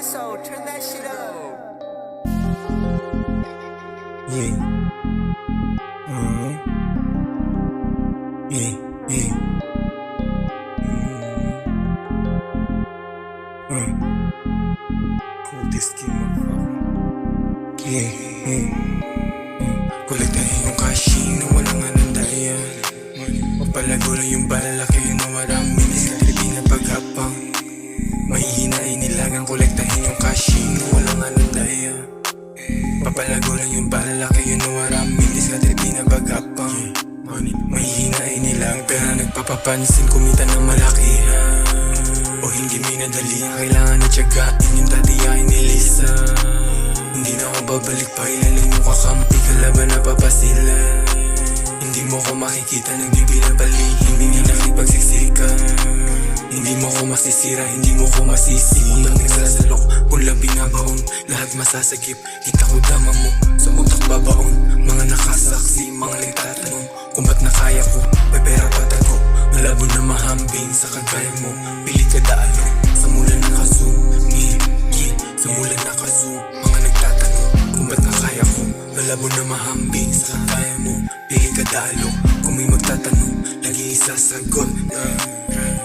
so turn that shit up. Yeah. Yeah, yeah. Coldest game, motherfucker. Yeah. Kolektahin yung cashin na walang anandayan. Mapalago lang yung balak yun na maraming iskalibi na paghapang. Mahihinain nilagang kolektahin yung cashin na walang anandayan. Papalago lang yung balak yun na maraming iskalibi na paghapang. Mahihinain nilang pera nagpapapansin kumita ng malaki. O hindi minadali ang kailangan na tiyagain yung tatiyain ni Lisa. Hindi na ako babalik pa, ilalim mo kakampi, kalaban na papasila. Hindi mo ko makikita, nagbibinabali, hindi nga nakipagsiksikan. Hindi mo ko masisira, hindi mo ko masisi. Unang nagsasalok, pula binabaon, lahat masasagip, kita ko dama mo, sa utak babaon. Mga nakasaksi, mga nagtatanong, kung ba't na kaya ko, may pera patago. Malabo na mahambing sa kagaya mo, pili ka daalo, sa mula nakazoom. Sa mula nakazoom, mga nagtatanong, kung ba't na kaya ko. Malabo na mahambing sa kagaya mo, pili ka daalo, kung may magtatanong, lagi isasagot.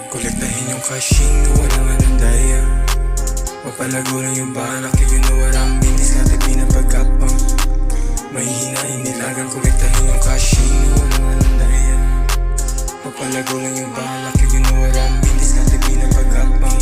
Kolektahin yung cashin na walang anandaya. Mapalago lang yung balak yun na waraming diskarte pinapagkapang. Mahihinain nilagang kolektahin yung cashin na walang anandaya. Mapalago lang yung balak yun na waraming diskarte pinapagkapang.